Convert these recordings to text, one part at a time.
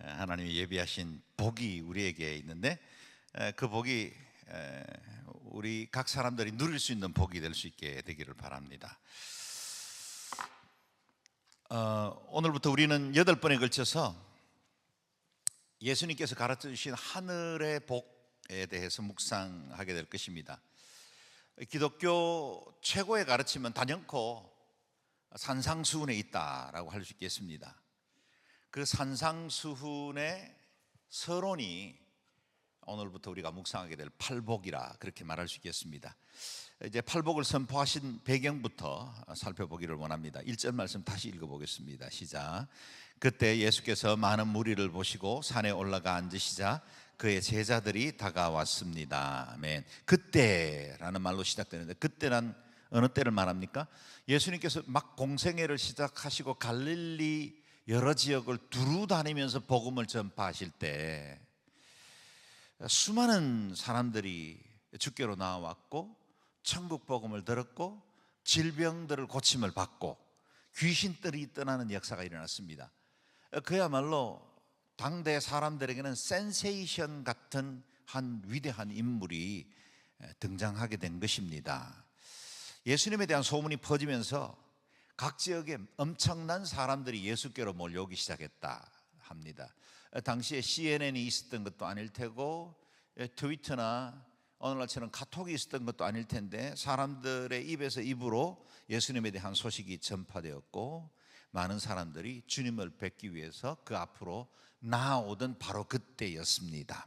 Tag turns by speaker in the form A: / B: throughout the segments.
A: 하나님이 예비하신 복이 우리에게 있는데 그 복이 우리 각 사람들이 누릴 수 있는 복이 될 수 있게 되기를 바랍니다. 오늘부터 우리는 8번에 걸쳐서 예수님께서 가르쳐 주신 하늘의 복에 대해서 묵상하게 될 것입니다. 기독교 최고의 가르침은 단연코 산상수훈에 있다라고 할 수 있겠습니다. 그 산상수훈의 서론이 오늘부터 우리가 묵상하게 될 팔복이라 그렇게 말할 수 있겠습니다. 이제 팔복을 선포하신 배경부터 살펴보기를 원합니다. 1절 말씀 다시 읽어보겠습니다. 시작. 그때 예수께서 많은 무리를 보시고 산에 올라가 앉으시자 그의 제자들이 다가왔습니다. 아멘. 그때라는 말로 시작되는데 그때란 어느 때를 말합니까? 예수님께서 막 공생애를 시작하시고 갈릴리 여러 지역을 두루 다니면서 복음을 전파하실 때 수많은 사람들이 주께로 나와왔고 천국 복음을 들었고 질병들을 고침을 받고 귀신들이 떠나는 역사가 일어났습니다. 그야말로 당대 사람들에게는 센세이션 같은 한 위대한 인물이 등장하게 된 것입니다. 예수님에 대한 소문이 퍼지면서 각 지역에 엄청난 사람들이 예수께로 몰려오기 시작했다 합니다. 당시에 CNN이 있었던 것도 아닐 테고 트위터나 오늘날처럼 카톡이 있었던 것도 아닐 텐데 사람들의 입에서 입으로 예수님에 대한 소식이 전파되었고 많은 사람들이 주님을 뵙기 위해서 그 앞으로 나아오던 바로 그때였습니다.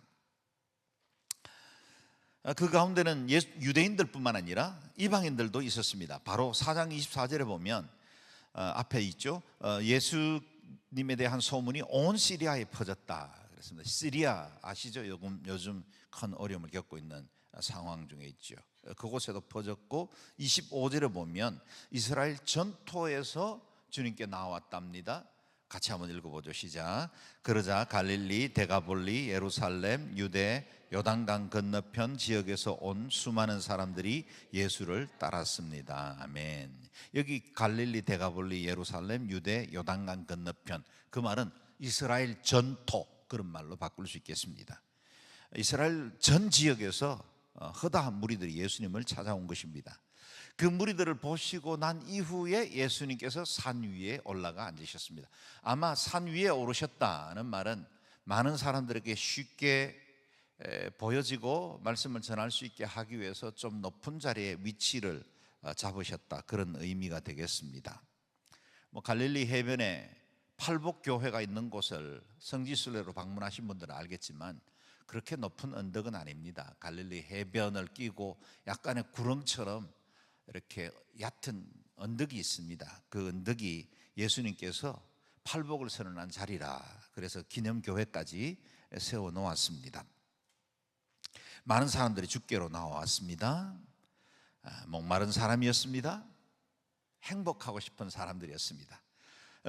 A: 그 가운데는 유대인들뿐만 아니라 이방인들도 있었습니다. 바로 4장 24절에 보면 앞에 있죠. 예수님에 대한 소문이 온 시리아에 퍼졌다 그랬습니다. 시리아 아시죠? 요즘 큰 어려움을 겪고 있는 상황 중에 있죠. 그곳에도 퍼졌고 25절에 보면 이스라엘 전토에서 주님께 나왔답니다. 같이 한번 읽어보죠. 시작. 그러자 갈릴리, 데가볼리, 예루살렘, 유대, 요단강 건너편 지역에서 온 수많은 사람들이 예수를 따랐습니다. 아멘. 여기 갈릴리, 데가볼리, 예루살렘, 유대, 요단강 건너편, 그 말은 이스라엘 전토, 그런 말로 바꿀 수 있겠습니다. 이스라엘 전 지역에서 허다한 무리들이 예수님을 찾아온 것입니다. 그 무리들을 보시고 난 이후에 예수님께서 산 위에 올라가 앉으셨습니다. 아마 산 위에 오르셨다는 말은 많은 사람들에게 쉽게 보여지고 말씀을 전할 수 있게 하기 위해서 좀 높은 자리에 위치를 잡으셨다, 그런 의미가 되겠습니다. 갈릴리 해변에 팔복교회가 있는 곳을 성지순례로 방문하신 분들은 알겠지만 그렇게 높은 언덕은 아닙니다. 갈릴리 해변을 끼고 약간의 구렁처럼 이렇게 얕은 언덕이 있습니다. 그 언덕이 예수님께서 팔복을 선언한 자리라 그래서 기념교회까지 세워 놓았습니다. 많은 사람들이 주께로 나왔습니다. 목마른 사람이었습니다. 행복하고 싶은 사람들이었습니다.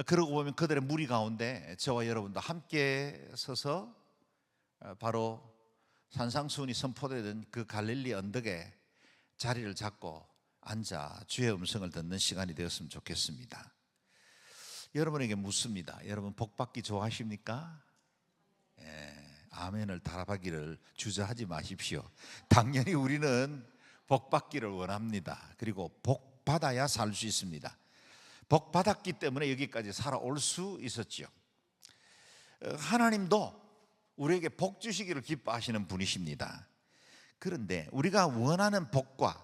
A: 그러고 보면 그들의 무리 가운데 저와 여러분도 함께 서서 바로 산상수훈이 선포되던 그 갈릴리 언덕에 자리를 잡고 앉아 주의 음성을 듣는 시간이 되었으면 좋겠습니다. 여러분에게 묻습니다. 여러분 복받기 좋아하십니까? 아멘을 달아하기를 주저하지 마십시오. 당연히 우리는 복받기를 원합니다. 그리고 복받아야 살 수 있습니다. 복받았기 때문에 여기까지 살아올 수 있었죠. 하나님도 우리에게 복 주시기를 기뻐하시는 분이십니다. 그런데 우리가 원하는 복과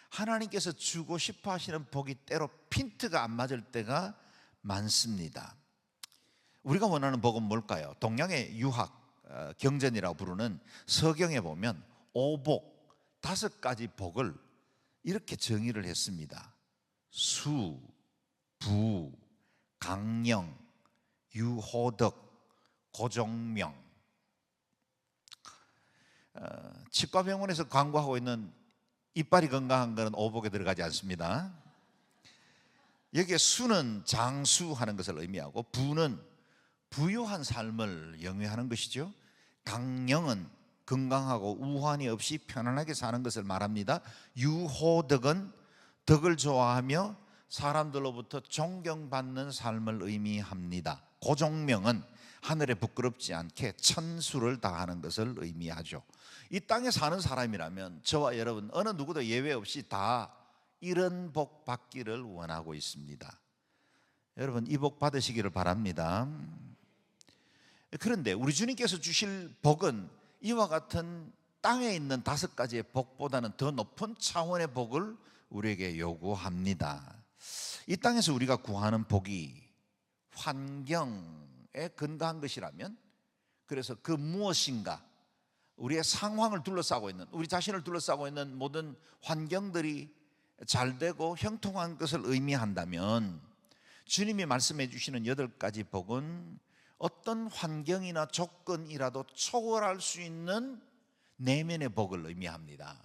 A: 하나님께서 주고 싶어 하시는 복이 때로 핀트가 안 맞을 때가 많습니다. 우리가 원하는 복은 뭘까요? 동양의 유학 경전이라고 부르는 서경에 보면 오복 5가지 복을 이렇게 정의를 했습니다. 수, 부, 강령, 유호덕, 고종명. 치과병원에서 광고하고 있는 이빨이 건강한 것은 오복에 들어가지 않습니다. 여기에 수는 장수하는 것을 의미하고 부는 부유한 삶을 영위하는 것이죠. 강령은 건강하고 우환이 없이 편안하게 사는 것을 말합니다. 유호덕은 덕을 좋아하며 사람들로부터 존경받는 삶을 의미합니다. 고종명은 하늘에 부끄럽지 않게 천수를 다하는 것을 의미하죠. 이 땅에 사는 사람이라면 저와 여러분 어느 누구도 예외 없이 다 이런 복 받기를 원하고 있습니다. 여러분 이 복 받으시기를 바랍니다. 그런데 우리 주님께서 주실 복은 이와 같은 땅에 있는 5가지의 복보다는 더 높은 차원의 복을 우리에게 요구합니다. 이 땅에서 우리가 구하는 복이 환경에 근거한 것이라면, 그래서 그 무엇인가 우리의 상황을 둘러싸고 있는, 우리 자신을 둘러싸고 있는 모든 환경들이 잘 되고 형통한 것을 의미한다면, 주님이 말씀해 주시는 8가지 복은 어떤 환경이나 조건이라도 초월할 수 있는 내면의 복을 의미합니다.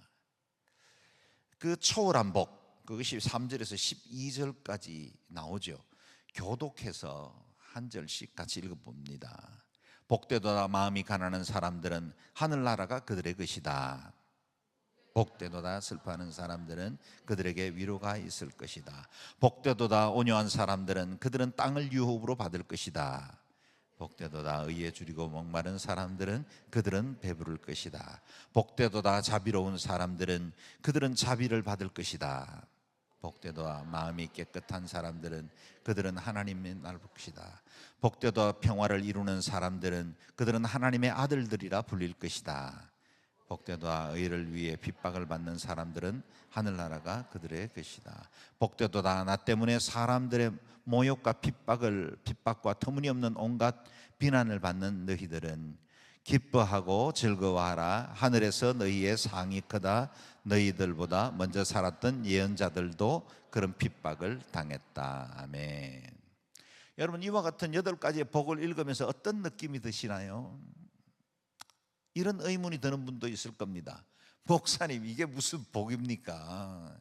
A: 그 초월한 복, 그것이 3절에서 12절까지 나오죠. 교독해서 한 절씩 같이 읽어봅니다. 복되도다 마음이 가난한 사람들은 하늘나라가 그들의 것이다. 복되도다 슬퍼하는 사람들은 그들에게 위로가 있을 것이다. 복되도다 온유한 사람들은 그들은 땅을 유업으로 받을 것이다. 복되도다 의에 줄이고 목마른 사람들은 그들은 배부를 것이다. 복되도다 자비로운 사람들은 그들은 자비를 받을 것이다. 복되도다 마음이 깨끗한 사람들은 그들은 하나님의 날 것이다. 복되도다 평화를 이루는 사람들은 그들은 하나님의 아들들이라 불릴 것이다. 복되도다 의를 위해 핍박을 받는 사람들은 하늘나라가 그들의 것이다. 복되도다 나 때문에 사람들의 모욕과 핍박과 터무니없는 온갖 비난을 받는 너희들은 기뻐하고 즐거워하라. 하늘에서 너희의 상이 크다. 너희들보다 먼저 살았던 예언자들도 그런 핍박을 당했다. 아멘. 여러분 이와 같은 8가지의 복을 읽으면서 어떤 느낌이 드시나요? 이런 의문이 드는 분도 있을 겁니다. 목사님 이게 무슨 복입니까?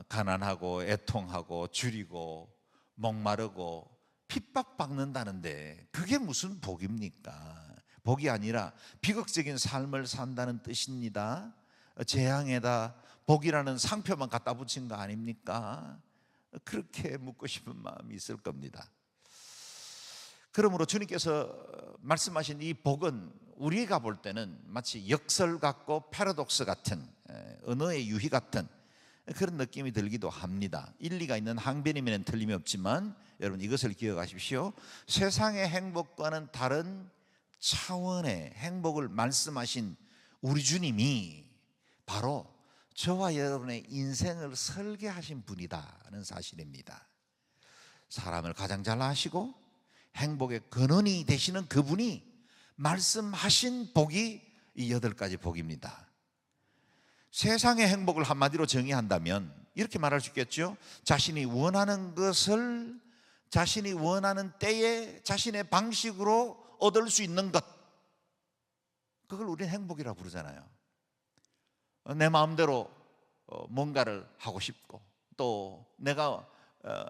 A: 가난하고 애통하고 줄이고 목마르고 핍박받는다는데 그게 무슨 복입니까? 복이 아니라 비극적인 삶을 산다는 뜻입니다. 재앙에다 복이라는 상표만 갖다 붙인 거 아닙니까? 그렇게 묻고 싶은 마음이 있을 겁니다. 그러므로 주님께서 말씀하신 이 복은 우리가 볼 때는 마치 역설 같고 패러독스 같은, 언어의 유희 같은 그런 느낌이 들기도 합니다. 일리가 있는 항변이면 틀림이 없지만 여러분 이것을 기억하십시오. 세상의 행복과는 다른 차원의 행복을 말씀하신 우리 주님이 바로 저와 여러분의 인생을 설계하신 분이다는 사실입니다. 사람을 가장 잘 아시고 행복의 근원이 되시는 그분이 말씀하신 복이 이 8가지 복입니다. 세상의 행복을 한마디로 정의한다면 이렇게 말할 수 있겠죠. 자신이 원하는 것을 자신이 원하는 때에 자신의 방식으로 얻을 수 있는 것, 그걸 우리는 행복이라고 부르잖아요. 내 마음대로 뭔가를 하고 싶고 또 내가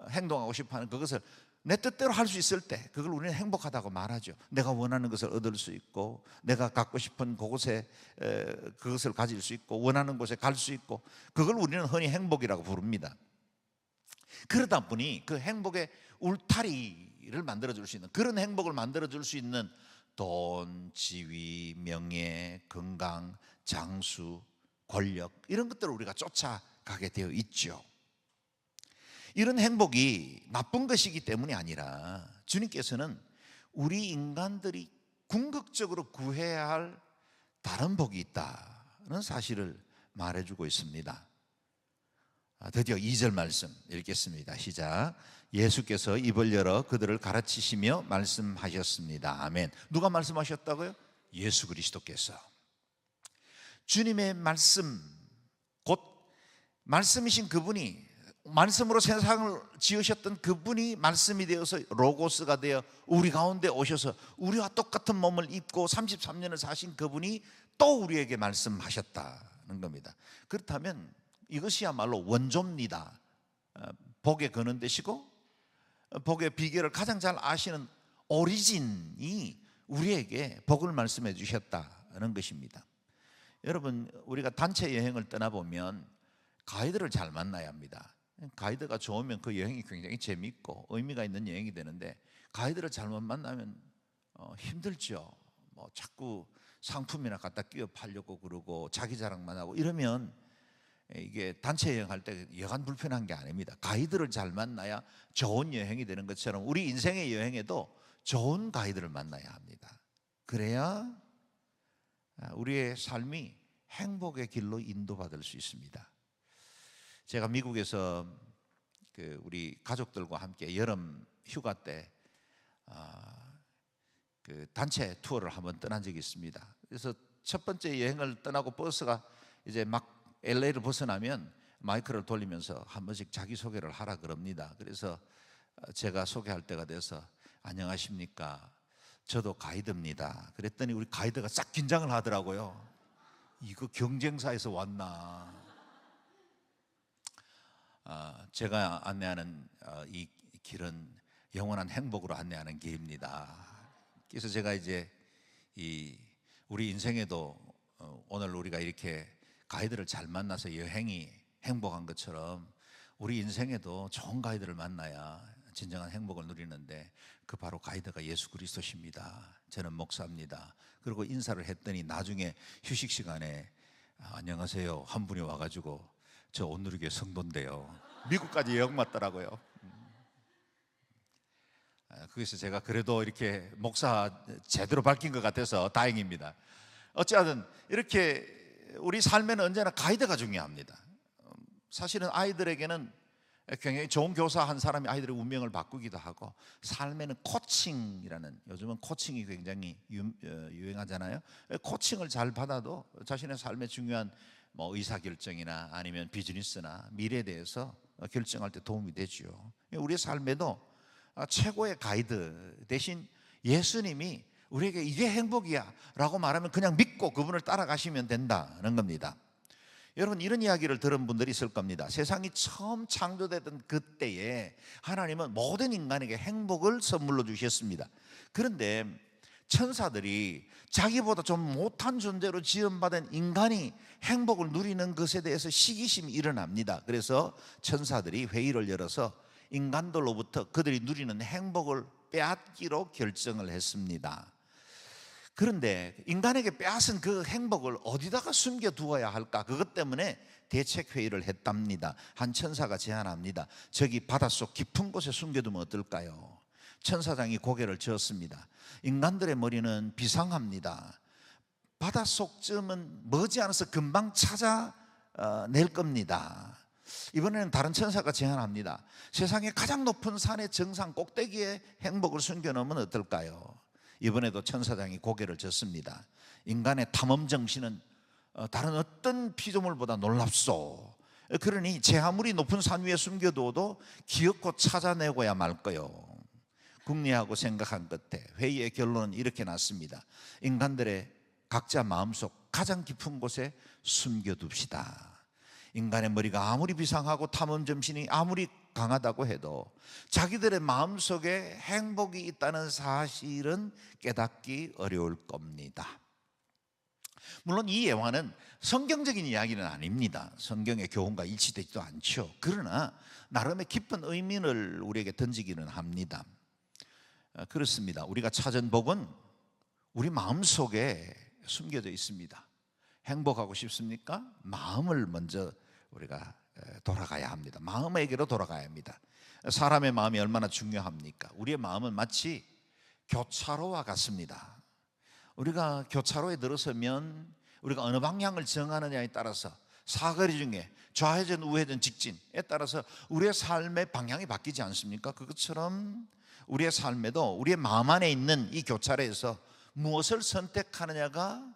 A: 행동하고 싶어하는 그것을 내 뜻대로 할 수 있을 때 그걸 우리는 행복하다고 말하죠. 내가 원하는 것을 얻을 수 있고 내가 갖고 싶은 그곳에 그것을 가질 수 있고 원하는 곳에 갈 수 있고 그걸 우리는 흔히 행복이라고 부릅니다. 그러다 보니 그 행복의 울타리를 만들어줄 수 있는, 그런 행복을 만들어줄 수 있는 돈, 지위, 명예, 건강, 장수, 권력 이런 것들을 우리가 쫓아가게 되어 있죠. 이런 행복이 나쁜 것이기 때문이 아니라 주님께서는 우리 인간들이 궁극적으로 구해야 할 다른 복이 있다는 사실을 말해주고 있습니다. 드디어 2절 말씀 읽겠습니다. 시작. 예수께서 입을 열어 그들을 가르치시며 말씀하셨습니다. 아멘. 누가 말씀하셨다고요? 예수 그리스도께서. 주님의 말씀, 곧 말씀이신 그분이, 말씀으로 세상을 지으셨던 그분이 말씀이 되어서 로고스가 되어 우리 가운데 오셔서 우리와 똑같은 몸을 입고 33년을 사신 그분이 또 우리에게 말씀하셨다는 겁니다. 그렇다면 이것이야말로 원조입니다. 복의 근원 되시고 복의 비결을 가장 잘 아시는 오리진이 우리에게 복을 말씀해 주셨다는 것입니다. 여러분 우리가 단체 여행을 떠나보면 가이드를 잘 만나야 합니다. 가이드가 좋으면 그 여행이 굉장히 재미있고 의미가 있는 여행이 되는데 가이드를 잘못 만나면 힘들죠. 뭐 자꾸 상품이나 갖다 끼워 팔려고 그러고 자기 자랑만 하고 이러면 이게 단체 여행할 때 여간 불편한 게 아닙니다. 가이드를 잘 만나야 좋은 여행이 되는 것처럼 우리 인생의 여행에도 좋은 가이드를 만나야 합니다. 그래야 우리의 삶이 행복의 길로 인도받을 수 있습니다. 제가 미국에서 우리 가족들과 함께 여름 휴가 때 단체 투어를 한번 떠난 적이 있습니다. 그래서 첫 번째 여행을 떠나고 버스가 이제 막 LA를 벗어나면 마이크를 돌리면서 한 번씩 자기소개를 하라 그럽니다. 그래서 제가 소개할 때가 돼서 안녕하십니까, 저도 가이드입니다. 그랬더니 우리 가이드가 싹 긴장을 하더라고요. 이거 경쟁사에서 왔나. 제가 안내하는 이 길은 영원한 행복으로 안내하는 길입니다. 그래서 제가 이제 우리 인생에도 오늘 우리가 이렇게 가이드를 잘 만나서 여행이 행복한 것처럼 우리 인생에도 좋은 가이드를 만나야 진정한 행복을 누리는데 그 바로 가이드가 예수 그리스도십니다. 저는 목사입니다. 그리고 인사를 했더니 나중에 휴식 시간에 안녕하세요 한 분이 와가지고 저 온누리교회 성도인데요. 미국까지 여행 왔더라고요. 그래서 제가 그래도 이렇게 목사 제대로 밝힌 것 같아서 다행입니다. 어찌하든 이렇게 우리 삶에는 언제나 가이드가 중요합니다. 사실은 아이들에게는 굉장히 좋은 교사 한 사람이 아이들의 운명을 바꾸기도 하고, 삶에는 코칭이라는, 요즘은 코칭이 굉장히 유행하잖아요. 코칭을 잘 받아도 자신의 삶에 중요한 뭐 의사결정이나 아니면 비즈니스나 미래에 대해서 결정할 때 도움이 되죠. 우리의 삶에도 최고의 가이드 대신 예수님이 우리에게 이게 행복이야 라고 말하면 그냥 믿고 그분을 따라가시면 된다는 겁니다. 여러분, 이런 이야기를 들은 분들이 있을 겁니다. 세상이 처음 창조되던 그때에 하나님은 모든 인간에게 행복을 선물로 주셨습니다. 그런데 천사들이 자기보다 좀 못한 존재로 지음받은 인간이 행복을 누리는 것에 대해서 시기심이 일어납니다. 그래서 천사들이 회의를 열어서 인간들로부터 그들이 누리는 행복을 빼앗기로 결정을 했습니다. 그런데 인간에게 빼앗은 그 행복을 어디다가 숨겨두어야 할까? 그것 때문에 대책회의를 했답니다. 한 천사가 제안합니다. 저기 바닷속 깊은 곳에 숨겨두면 어떨까요? 천사장이 고개를 저었습니다. 인간들의 머리는 비상합니다. 바닷속쯤은 머지않아서 금방 찾아낼 겁니다. 이번에는 다른 천사가 제안합니다. 세상의 가장 높은 산의 정상 꼭대기에 행복을 숨겨놓으면 어떨까요? 이번에도 천사장이 고개를 젓습니다. 인간의 탐험 정신은 다른 어떤 피조물보다 놀랍소. 그러니 제 아무리 높은 산 위에 숨겨두어도 기어코 찾아내고야 말 거요. 궁리하고 생각한 끝에 회의의 결론은 이렇게 났습니다. 인간들의 각자 마음속 가장 깊은 곳에 숨겨둡시다. 인간의 머리가 아무리 비상하고 탐험 정신이 아무리 강하다고 해도 자기들의 마음속에 행복이 있다는 사실은 깨닫기 어려울 겁니다. 물론 이 예화는 성경적인 이야기는 아닙니다. 성경의 교훈과 일치되지도 않죠. 그러나 나름의 깊은 의미를 우리에게 던지기는 합니다. 그렇습니다. 우리가 찾은 복은 우리 마음속에 숨겨져 있습니다. 행복하고 싶습니까? 마음을 먼저 우리가 돌아가야 합니다. 마음에게로 돌아가야 합니다. 사람의 마음이 얼마나 중요합니까? 우리의 마음은 마치 교차로와 같습니다. 우리가 교차로에 들어서면 우리가 어느 방향을 정하느냐에 따라서 사거리 중에 좌회전, 우회전, 직진에 따라서 우리의 삶의 방향이 바뀌지 않습니까? 그것처럼 우리의 삶에도 우리의 마음 안에 있는 이 교차로에서 무엇을 선택하느냐가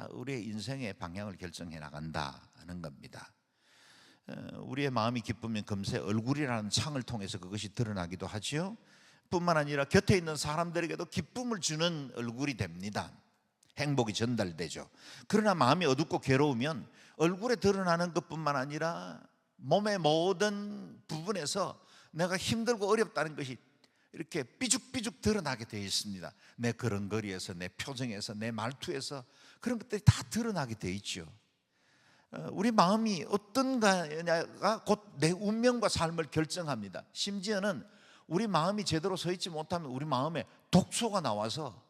A: 우리의 인생의 방향을 결정해 나간다는 겁니다. 우리의 마음이 기쁘면 금세 얼굴이라는 창을 통해서 그것이 드러나기도 하죠. 뿐만 아니라 곁에 있는 사람들에게도 기쁨을 주는 얼굴이 됩니다. 행복이 전달되죠. 그러나 마음이 어둡고 괴로우면 얼굴에 드러나는 것뿐만 아니라 몸의 모든 부분에서 내가 힘들고 어렵다는 것이 이렇게 삐죽삐죽 드러나게 되어 있습니다. 내 걸음걸이에서, 내 표정에서, 내 말투에서 그런 것들이 다 드러나게 되어 있죠. 우리 마음이 어떤가가 곧 내 운명과 삶을 결정합니다. 심지어는 우리 마음이 제대로 서 있지 못하면 우리 마음에 독소가 나와서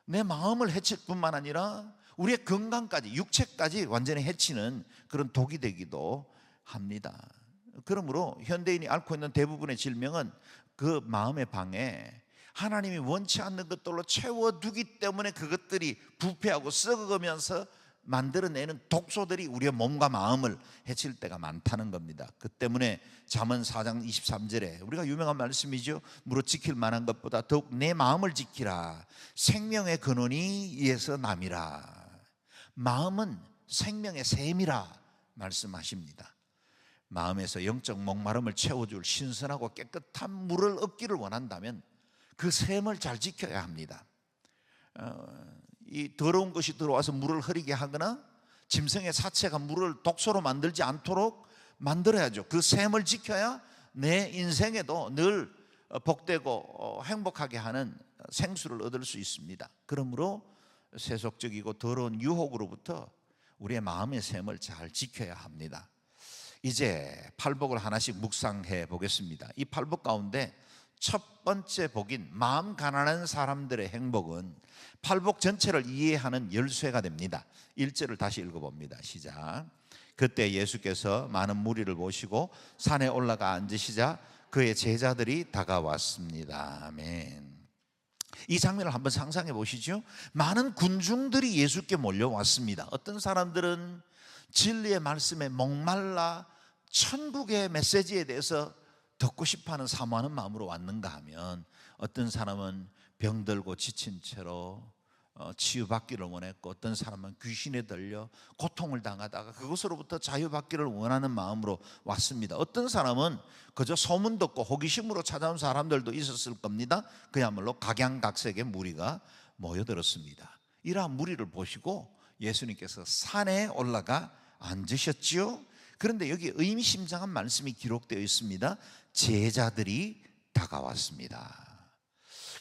A: 내 마음을 해칠 뿐만 아니라 우리의 건강까지, 육체까지 완전히 해치는 그런 독이 되기도 합니다. 그러므로 현대인이 앓고 있는 대부분의 질병은 그 마음의 방에 하나님이 원치 않는 것들로 채워두기 때문에 그것들이 부패하고 썩어가면서 만들어내는 독소들이 우리의 몸과 마음을 해칠 때가 많다는 겁니다. 그 때문에 잠언 4장 23절에 우리가 유명한 말씀이죠. 무릇 지킬 만한 것보다 더욱 내 마음을 지키라. 생명의 근원이 이에서 남이라. 마음은 생명의 샘이라 말씀하십니다. 마음에서 영적 목마름을 채워줄 신선하고 깨끗한 물을 얻기를 원한다면 그 샘을 잘 지켜야 합니다. 이 더러운 것이 들어와서 물을 흐리게 하거나 짐승의 사체가 물을 독소로 만들지 않도록 만들어야죠. 그 샘을 지켜야 내 인생에도 늘 복되고 행복하게 하는 생수를 얻을 수 있습니다. 그러므로 세속적이고 더러운 유혹으로부터 우리의 마음의 샘을 잘 지켜야 합니다. 이제 팔복을 하나씩 묵상해 보겠습니다. 이 팔복 가운데 첫 번째 복인 마음 가난한 사람들의 행복은 팔복 전체를 이해하는 열쇠가 됩니다. 1절을 다시 읽어봅니다. 시작. 그때 예수께서 많은 무리를 모시고 산에 올라가 앉으시자 그의 제자들이 다가왔습니다. 아멘. 이 장면을 한번 상상해 보시죠. 많은 군중들이 예수께 몰려왔습니다. 어떤 사람들은 진리의 말씀에 목말라 천국의 메시지에 대해서 듣고 싶어하는 사모하는 마음으로 왔는가 하면 어떤 사람은 병들고 지친 채로 치유받기를 원했고 어떤 사람은 귀신에 들려 고통을 당하다가 그것으로부터 자유받기를 원하는 마음으로 왔습니다. 어떤 사람은 그저 소문 듣고 호기심으로 찾아온 사람들도 있었을 겁니다. 그야말로 각양각색의 무리가 모여들었습니다. 이러한 무리를 보시고 예수님께서 산에 올라가 앉으셨지요. 그런데 여기 의미심장한 말씀이 기록되어 있습니다. 제자들이 다가왔습니다.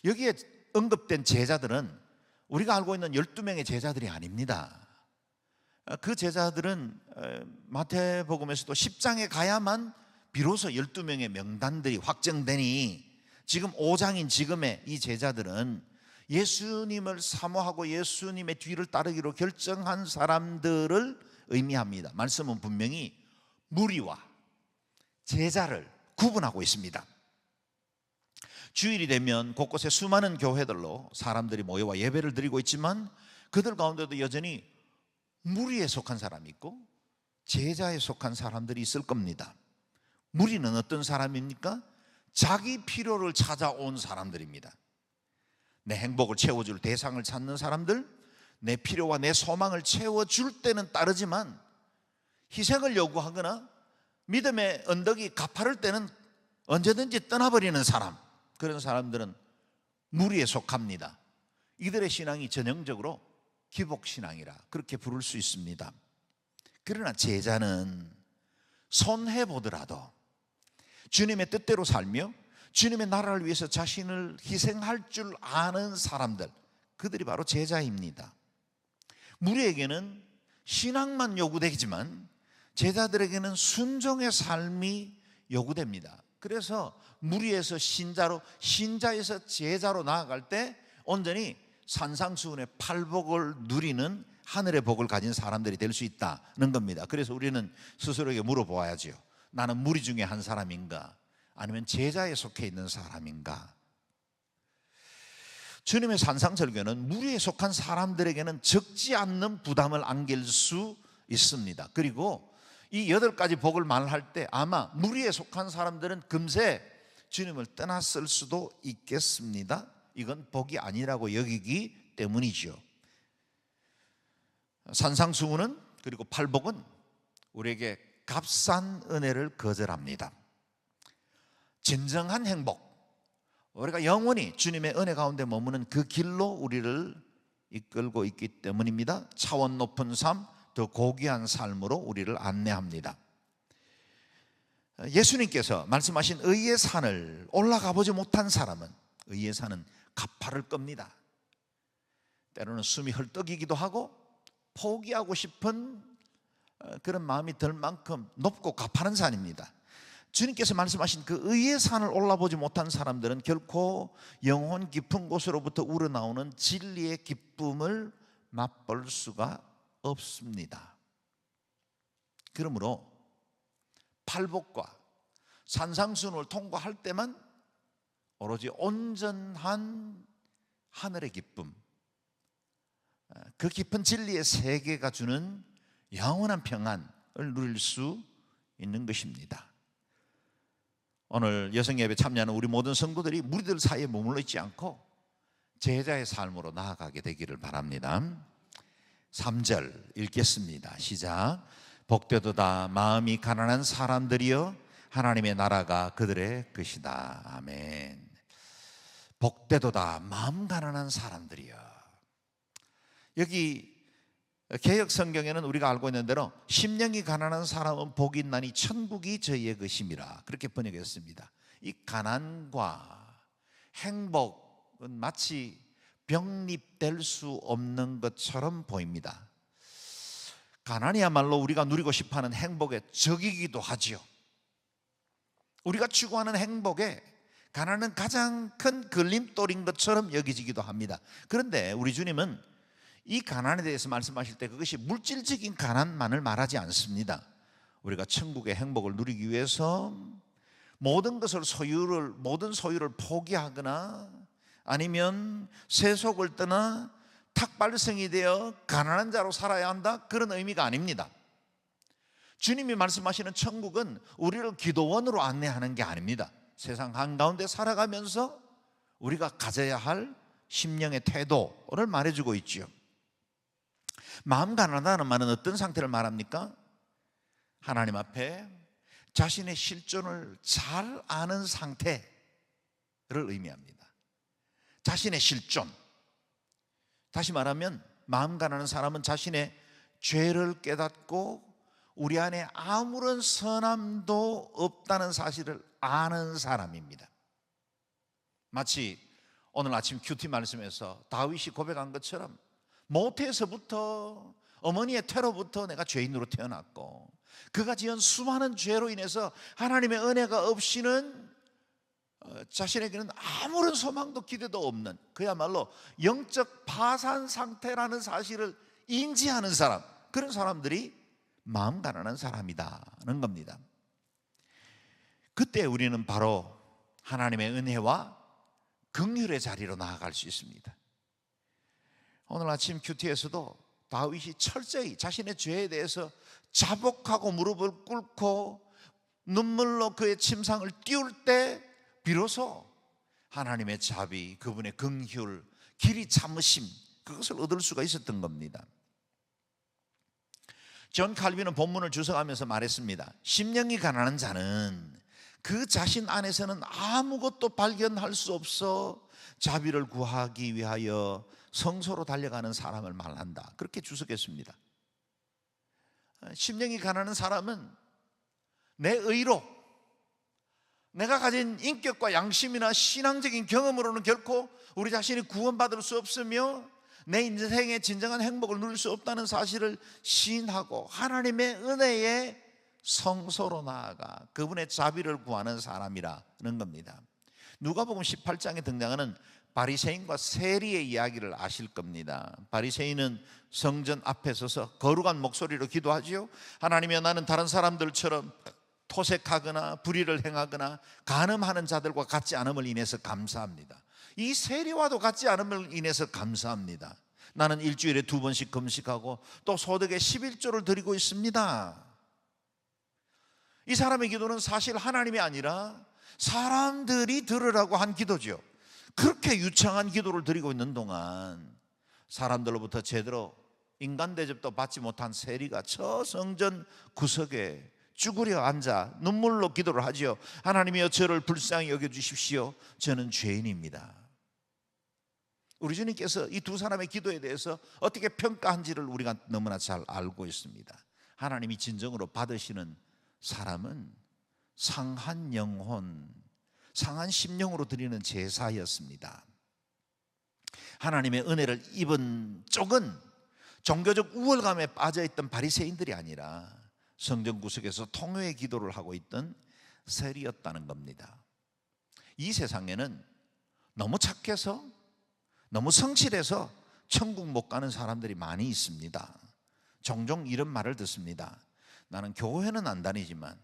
A: 여기에 언급된 제자들은 우리가 알고 있는 12명의 제자들이 아닙니다. 그 제자들은 마태복음에서도 10장에 가야만 비로소 12명의 명단들이 확정되니 지금 5장인 지금의 이 제자들은 예수님을 사모하고 예수님의 뒤를 따르기로 결정한 사람들을 의미합니다. 말씀은 분명히 무리와 제자를 구분하고 있습니다. 주일이 되면 곳곳에 수많은 교회들로 사람들이 모여와 예배를 드리고 있지만 그들 가운데도 여전히 무리에 속한 사람이 있고 제자에 속한 사람들이 있을 겁니다. 무리는 어떤 사람입니까? 자기 필요를 찾아온 사람들입니다. 내 행복을 채워줄 대상을 찾는 사람들, 내 필요와 내 소망을 채워줄 때는 따르지만 희생을 요구하거나 믿음의 언덕이 가파를 때는 언제든지 떠나버리는 사람, 그런 사람들은 무리에 속합니다. 이들의 신앙이 전형적으로 기복신앙이라 그렇게 부를 수 있습니다. 그러나 제자는 손해보더라도 주님의 뜻대로 살며 주님의 나라를 위해서 자신을 희생할 줄 아는 사람들, 그들이 바로 제자입니다. 무리에게는 신앙만 요구되지만 제자들에게는 순종의 삶이 요구됩니다. 그래서 무리에서 신자로, 신자에서 제자로 나아갈 때 온전히 산상수훈의 팔복을 누리는 하늘의 복을 가진 사람들이 될 수 있다는 겁니다. 그래서 우리는 스스로에게 물어보아야죠. 나는 무리 중에 한 사람인가? 아니면 제자에 속해 있는 사람인가? 주님의 산상설교는 무리에 속한 사람들에게는 적지 않는 부담을 안길 수 있습니다. 그리고 이 8가지 복을 말할 때 아마 무리에 속한 사람들은 금세 주님을 떠났을 수도 있겠습니다. 이건 복이 아니라고 여기기 때문이죠. 산상수훈은, 그리고 팔복은 우리에게 값싼 은혜를 거절합니다. 진정한 행복, 우리가 영원히 주님의 은혜 가운데 머무는 그 길로 우리를 이끌고 있기 때문입니다. 차원 높은 삶, 더 고귀한 삶으로 우리를 안내합니다. 예수님께서 말씀하신 의의 산을 올라가 보지 못한 사람은 의의 산은 가파를 겁니다. 때로는 숨이 헐떡이기도 하고 포기하고 싶은 그런 마음이 들 만큼 높고 가파른 산입니다. 주님께서 말씀하신 그 의의 산을 올라보지 못한 사람들은 결코 영혼 깊은 곳으로부터 우러나오는 진리의 기쁨을 맛볼 수가 없습니다. 그러므로 팔복과 산상순을 통과할 때만 오로지 온전한 하늘의 기쁨, 그 깊은 진리의 세계가 주는 영원한 평안을 누릴 수 있는 것입니다. 오늘 여성예배 참여하는 우리 모든 성도들이 무리들 사이에 머물러 있지 않고 제자의 삶으로 나아가게 되기를 바랍니다. 3절 읽겠습니다. 시작. 복되도다 마음이 가난한 사람들이여 하나님의 나라가 그들의 것이다. 아멘. 복되도다 마음 가난한 사람들이여. 여기 개역 성경에는 우리가 알고 있는 대로 심령이 가난한 사람은 복이 있나니 천국이 저희의 것임이라 그렇게 번역했습니다. 이 가난과 행복은 마치 병립될 수 없는 것처럼 보입니다. 가난이야말로 우리가 누리고 싶어하는 행복의 적이기도 하지요. 우리가 추구하는 행복에 가난은 가장 큰 걸림돌인 것처럼 여기지기도 합니다. 그런데 우리 주님은 이 가난에 대해서 말씀하실 때 그것이 물질적인 가난만을 말하지 않습니다. 우리가 천국의 행복을 누리기 위해서 모든 소유를 포기하거나 아니면 세속을 떠나 탁발성이 되어 가난한 자로 살아야 한다, 그런 의미가 아닙니다. 주님이 말씀하시는 천국은 우리를 기도원으로 안내하는 게 아닙니다. 세상 한가운데 살아가면서 우리가 가져야 할 심령의 태도를 말해주고 있지요. 마음 가난하다는 말은 어떤 상태를 말합니까? 하나님 앞에 자신의 실존을 잘 아는 상태를 의미합니다. 자신의 실존. 다시 말하면 마음 가난한 사람은 자신의 죄를 깨닫고 우리 안에 아무런 선함도 없다는 사실을 아는 사람입니다. 마치 오늘 아침 큐티 말씀에서 다윗이 고백한 것처럼 모태에서부터 어머니의 태로부터 내가 죄인으로 태어났고 그가 지은 수많은 죄로 인해서 하나님의 은혜가 없이는 자신에게는 아무런 소망도 기대도 없는, 그야말로 영적 파산 상태라는 사실을 인지하는 사람, 그런 사람들이 마음 가난한 사람이다는 겁니다. 그때 우리는 바로 하나님의 은혜와 긍휼의 자리로 나아갈 수 있습니다. 오늘 아침 큐티에서도 다윗이 철저히 자신의 죄에 대해서 자복하고 무릎을 꿇고 눈물로 그의 침상을 띄울 때 비로소 하나님의 자비, 그분의 긍휼, 길이 참으심, 그것을 얻을 수가 있었던 겁니다. 존 칼빈은 본문을 주석하면서 말했습니다. 심령이 가난한 자는 그 자신 안에서는 아무것도 발견할 수 없어 자비를 구하기 위하여 성소로 달려가는 사람을 말한다, 그렇게 주석했습니다. 심령이 가난한 사람은 내 의로, 내가 가진 인격과 양심이나 신앙적인 경험으로는 결코 우리 자신이 구원받을 수 없으며 내 인생의 진정한 행복을 누릴 수 없다는 사실을 시인하고 하나님의 은혜에 성소로 나아가 그분의 자비를 구하는 사람이라는 겁니다. 누가복음 18장에 등장하는 바리새인과 세리의 이야기를 아실 겁니다. 바리새인은 성전 앞에 서서 거룩한 목소리로 기도하지요. 하나님이여, 나는 다른 사람들처럼 토색하거나 불의를 행하거나 간음하는 자들과 같지 않음을 인해서 감사합니다. 이 세리와도 같지 않음을 인해서 감사합니다. 나는 일주일에 2번씩 금식하고 또 소득의 11조를 드리고 있습니다. 이 사람의 기도는 사실 하나님이 아니라 사람들이 들으라고 한 기도죠. 그렇게 유창한 기도를 드리고 있는 동안 사람들로부터 제대로 인간 대접도 받지 못한 세리가 저 성전 구석에 쭈그려 앉아 눈물로 기도를 하지요. 하나님이여, 저를 불쌍히 여겨주십시오. 저는 죄인입니다. 우리 주님께서 이 두 사람의 기도에 대해서 어떻게 평가한지를 우리가 너무나 잘 알고 있습니다. 하나님이 진정으로 받으시는 사람은 상한 영혼, 상한 심령으로 드리는 제사였습니다. 하나님의 은혜를 입은 쪽은 종교적 우월감에 빠져있던 바리새인들이 아니라 성전 구석에서 통회의 기도를 하고 있던 셀이었다는 겁니다. 이 세상에는 너무 착해서, 너무 성실해서 천국 못 가는 사람들이 많이 있습니다. 종종 이런 말을 듣습니다. 나는 교회는 안 다니지만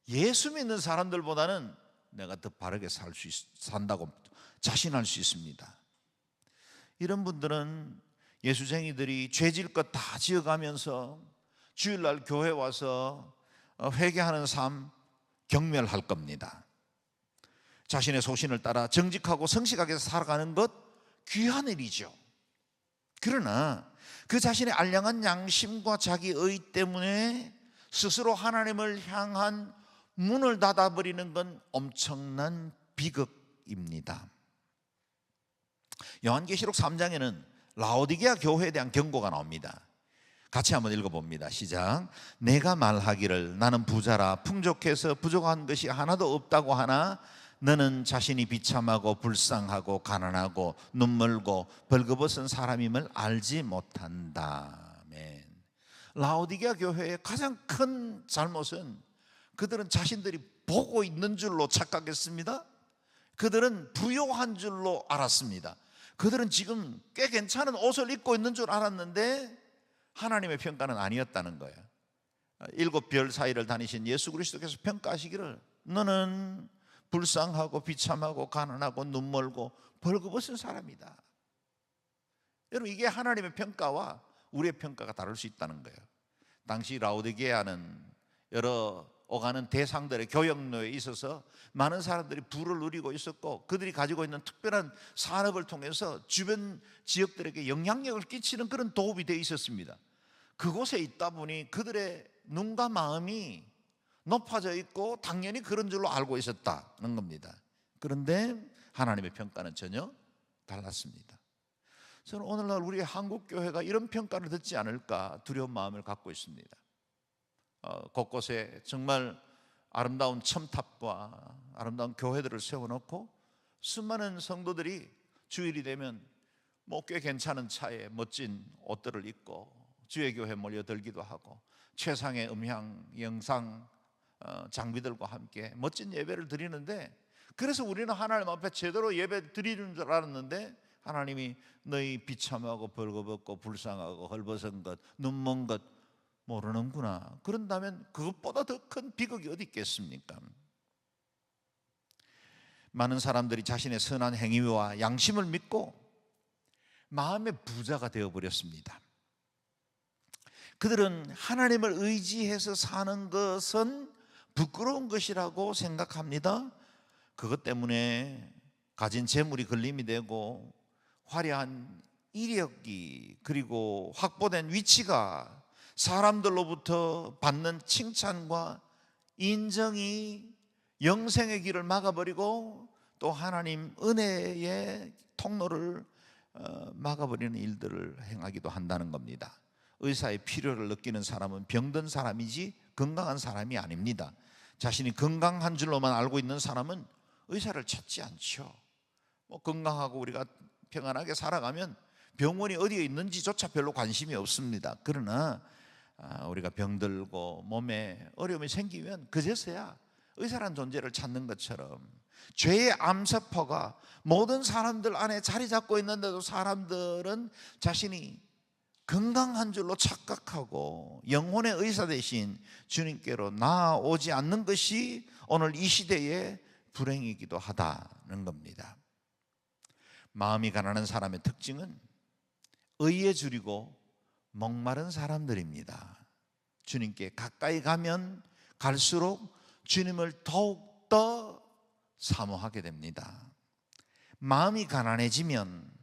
A: 예수 믿는 사람들보다는 내가 더 바르게 산다고 자신할 수 있습니다. 이런 분들은 예수쟁이들이 죄질 것 다 지어가면서 주일날 교회 와서 회개하는 삶 경멸할 겁니다. 자신의 소신을 따라 정직하고 성실하게 살아가는 것 귀한 일이죠. 그러나 그 자신의 알량한 양심과 자기의 때문에 스스로 하나님을 향한 문을 닫아버리는 건 엄청난 비극입니다. 요한계시록 3장에는 라오디게아 교회에 대한 경고가 나옵니다. 같이 한번 읽어봅니다. 시작. 내가 말하기를 나는 부자라 풍족해서 부족한 것이 하나도 없다고 하나 너는 자신이 비참하고 불쌍하고 가난하고 눈멀고 벌거벗은 사람임을 알지 못한다. 아멘. 라오디게아 교회의 가장 큰 잘못은 그들은 자신들이 보고 있는 줄로 착각했습니다. 그들은 부요한 줄로 알았습니다. 그들은 지금 꽤 괜찮은 옷을 입고 있는 줄 알았는데 하나님의 평가는 아니었다는 거예요. 7별 사이를 다니신 예수 그리스도께서 평가하시기를 너는 불쌍하고 비참하고 가난하고 눈멀고 벌거벗은 사람이다. 여러분, 이게 하나님의 평가와 우리의 평가가 다를 수 있다는 거예요. 당시 라오디게아는 여러 오가는 대상들의 교역로에 있어서 많은 사람들이 부를 누리고 있었고 그들이 가지고 있는 특별한 산업을 통해서 주변 지역들에게 영향력을 끼치는 그런 도읍이 되어 있었습니다. 그곳에 있다 보니 그들의 눈과 마음이 높아져 있고 당연히 그런 줄로 알고 있었다는 겁니다. 그런데 하나님의 평가는 전혀 달랐습니다. 저는 오늘날 우리 한국교회가 이런 평가를 듣지 않을까 두려운 마음을 갖고 있습니다. 곳곳에 정말 아름다운 첨탑과 아름다운 교회들을 세워놓고 수많은 성도들이 주일이 되면 꽤 괜찮은 차에 멋진 옷들을 입고 주의 교회에 몰려들기도 하고 최상의 음향, 영상 장비들과 함께 멋진 예배를 드리는데, 그래서 우리는 하나님 앞에 제대로 예배 드리는 줄 알았는데 하나님이 너희 비참하고 벌거벗고 불쌍하고 헐벗은 것, 눈먼 것 모르는구나. 그런다면 그것보다 더 큰 비극이 어디 있겠습니까? 많은 사람들이 자신의 선한 행위와 양심을 믿고 마음의 부자가 되어버렸습니다. 그들은 하나님을 의지해서 사는 것은 부끄러운 것이라고 생각합니다. 그것 때문에 가진 재물이 걸림이 되고 화려한 이력이 그리고 확보된 위치가 사람들로부터 받는 칭찬과 인정이 영생의 길을 막아버리고 또 하나님 은혜의 통로를 막아버리는 일들을 행하기도 한다는 겁니다. 의사의 필요를 느끼는 사람은 병든 사람이지 건강한 사람이 아닙니다. 자신이 건강한 줄로만 알고 있는 사람은 의사를 찾지 않죠. 건강하고 우리가 평안하게 살아가면 병원이 어디에 있는지조차 별로 관심이 없습니다. 그러나 우리가 병들고 몸에 어려움이 생기면 그제서야 의사란 존재를 찾는 것처럼 죄의 암세포가 모든 사람들 안에 자리 잡고 있는데도 사람들은 자신이 건강한 줄로 착각하고 영혼의 의사 대신 주님께로 나아오지 않는 것이 오늘 이 시대의 불행이기도 하다는 겁니다. 마음이 가난한 사람의 특징은 의에 줄이고 목마른 사람들입니다. 주님께 가까이 가면 갈수록 주님을 더욱더 사모하게 됩니다. 마음이 가난해지면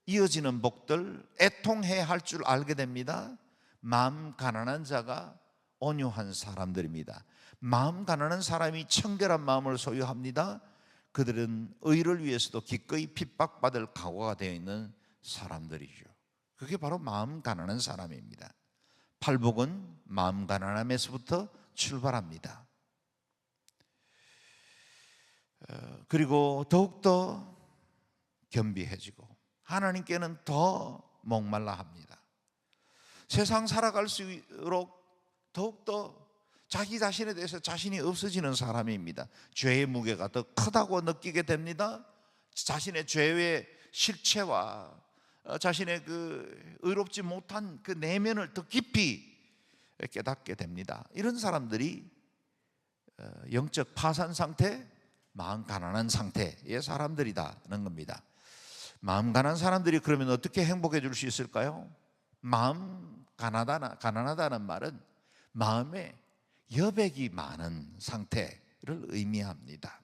A: 이어지는 복들 애통해야 할 줄 알게 됩니다. 마음 가난한 자가 온유한 사람들입니다. 마음 가난한 사람이 청결한 마음을 소유합니다. 그들은 의를 위해서도 기꺼이 핍박받을 각오가 되어 있는 사람들이죠. 그게 바로 마음 가난한 사람입니다. 팔복은 마음 가난함에서부터 출발합니다. 그리고 더욱더 겸비해지고 하나님께는 더 목말라 합니다. 세상 살아갈수록 더욱더 자기 자신에 대해서 자신이 없어지는 사람입니다. 죄의 무게가 더 크다고 느끼게 됩니다. 자신의 죄의 실체와 자신의 그 의롭지 못한 그 내면을 더 깊이 깨닫게 됩니다. 이런 사람들이 영적 파산 상태, 마음 가난한 상태의 사람들이다는 겁니다. 마음 가난한 사람들이 그러면 어떻게 행복해질 수 있을까요? 마음 가난하다는 말은 마음에 여백이 많은 상태를 의미합니다.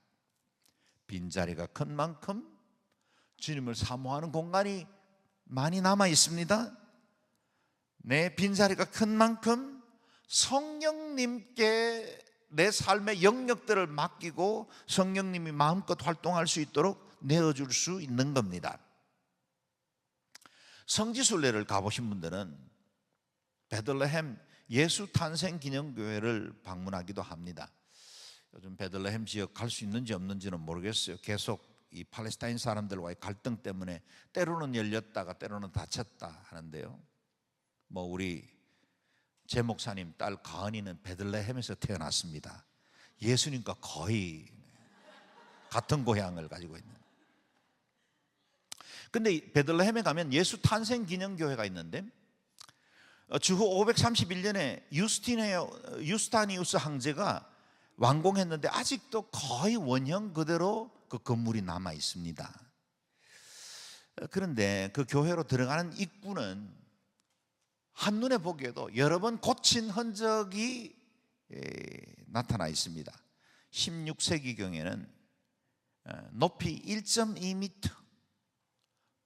A: 빈자리가 큰 만큼 주님을 사모하는 공간이 많이 남아 있습니다. 내 빈자리가 큰 만큼 성령님께 내 삶의 영역들을 맡기고 성령님이 마음껏 활동할 수 있도록 내어줄 수 있는 겁니다. 성지순례를 가보신 분들은 베들레헴 예수 탄생 기념교회를 방문하기도 합니다. 요즘 베들레헴 지역 갈 수 있는지 없는지는 모르겠어요. 계속 이 팔레스타인 사람들과의 갈등 때문에 때로는 열렸다가 때로는 닫혔다 하는데요. 뭐 우리 제 목사님 딸 가은이는 베들레헴에서 태어났습니다. 예수님과 거의 같은 고향을 가지고 있는. 근데 베들레헴에 가면 예수 탄생 기념교회가 있는데 주후 531년에 유스타니우스 황제가 완공했는데 아직도 거의 원형 그대로 그 건물이 남아 있습니다. 그런데 그 교회로 들어가는 입구는 한눈에 보기에도 여러 번 고친 흔적이 나타나 있습니다. 16세기경에는 높이 1.2m,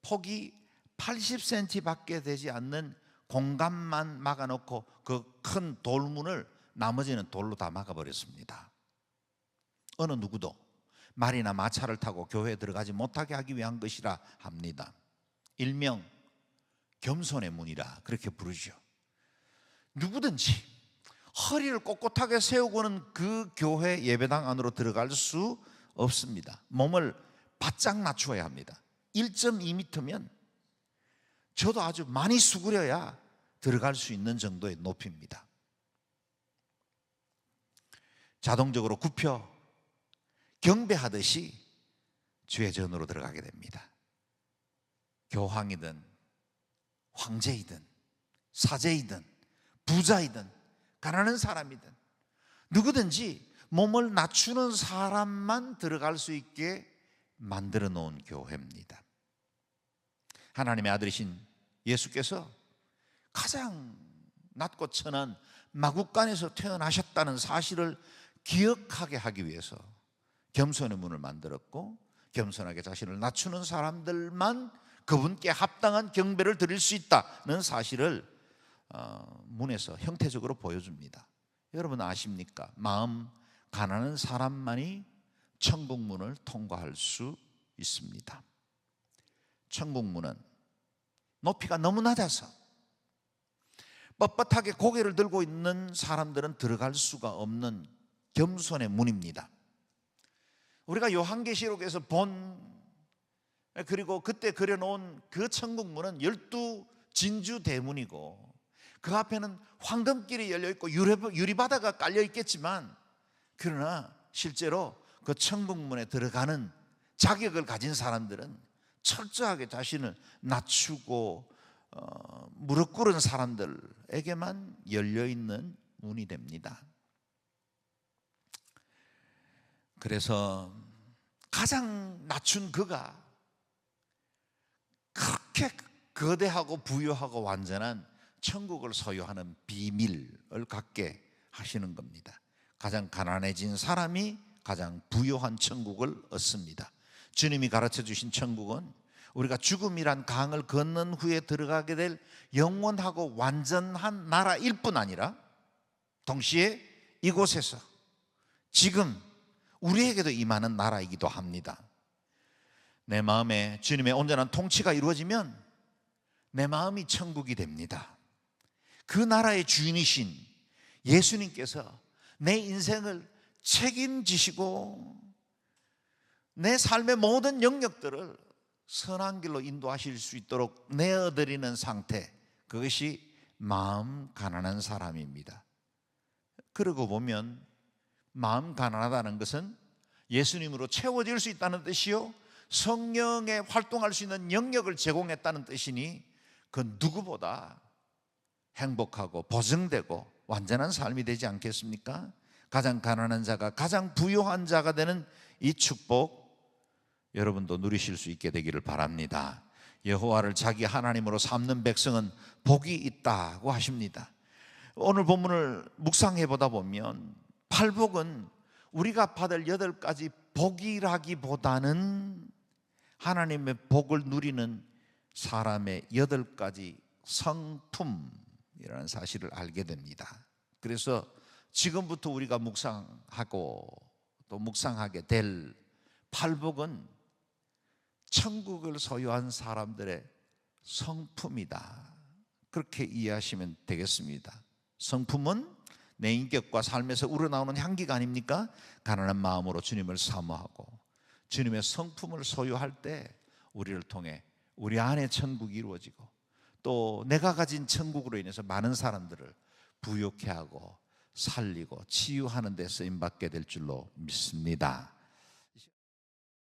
A: 폭이 80cm 밖에 되지 않는 공간만 막아놓고 그 큰 돌문을 나머지는 돌로 다 막아버렸습니다. 어느 누구도 말이나 마차를 타고 교회에 들어가지 못하게 하기 위한 것이라 합니다. 일명 겸손의 문이라 그렇게 부르죠. 누구든지 허리를 꼿꼿하게 세우고는 그 교회 예배당 안으로 들어갈 수 없습니다. 몸을 바짝 낮추어야 합니다. 1.2m면 저도 아주 많이 수그려야 들어갈 수 있는 정도의 높이입니다. 자동적으로 굽혀 경배하듯이 주의 전으로 들어가게 됩니다. 교황이든 황제이든 사제이든 부자이든 가난한 사람이든 누구든지 몸을 낮추는 사람만 들어갈 수 있게 만들어 놓은 교회입니다. 하나님의 아들이신 예수께서 가장 낮고 천한 마국간에서 태어나셨다는 사실을 기억하게 하기 위해서 겸손의 문을 만들었고, 겸손하게 자신을 낮추는 사람들만 그분께 합당한 경배를 드릴 수 있다는 사실을 문에서 형태적으로 보여줍니다. 여러분 아십니까? 마음 가난한 사람만이 천국문을 통과할 수 있습니다. 천국문은 높이가 너무 낮아서 뻣뻣하게 고개를 들고 있는 사람들은 들어갈 수가 없는 겸손의 문입니다. 우리가 요한계시록에서 본, 그리고 그때 그려놓은 그 천국문은 12진주 대문이고 그 앞에는 황금길이 열려있고 유리바다가 깔려있겠지만, 그러나 실제로 그 천국문에 들어가는 자격을 가진 사람들은 철저하게 자신을 낮추고 무릎 꿇은 사람들에게만 열려있는 문이 됩니다. 그래서 가장 낮춘 그가 그렇게 거대하고 부유하고 완전한 천국을 소유하는 비밀을 갖게 하시는 겁니다. 가장 가난해진 사람이 가장 부유한 천국을 얻습니다. 주님이 가르쳐 주신 천국은 우리가 죽음이란 강을 건넌 후에 들어가게 될 영원하고 완전한 나라일 뿐 아니라 동시에 이곳에서 지금 우리에게도 임하는 나라이기도 합니다. 내 마음에 주님의 온전한 통치가 이루어지면 내 마음이 천국이 됩니다. 그 나라의 주인이신 예수님께서 내 인생을 책임지시고 내 삶의 모든 영역들을 선한 길로 인도하실 수 있도록 내어드리는 상태, 그것이 마음 가난한 사람입니다. 그러고 보면 마음 가난하다는 것은 예수님으로 채워질 수 있다는 뜻이요, 성령에 활동할 수 있는 영역을 제공했다는 뜻이니 그 누구보다 행복하고 보증되고 완전한 삶이 되지 않겠습니까? 가장 가난한 자가 가장 부유한 자가 되는 이 축복, 여러분도 누리실 수 있게 되기를 바랍니다. 여호와를 자기 하나님으로 삼는 백성은 복이 있다고 하십니다. 오늘 본문을 묵상해 보다 보면 팔복은 우리가 받을 8가지 복이라기보다는 하나님의 복을 누리는 사람의 8가지 성품이라는 사실을 알게 됩니다. 그래서 지금부터 우리가 묵상하고 또 묵상하게 될 팔복은 천국을 소유한 사람들의 성품이다, 그렇게 이해하시면 되겠습니다. 성품은 내 인격과 삶에서 우러나오는 향기가 아닙니까? 가난한 마음으로 주님을 사모하고 주님의 성품을 소유할 때 우리를 통해 우리 안에 천국이 이루어지고 또 내가 가진 천국으로 인해서 많은 사람들을 부욕해 하고 살리고 치유하는 데 쓰임받게 될 줄로 믿습니다.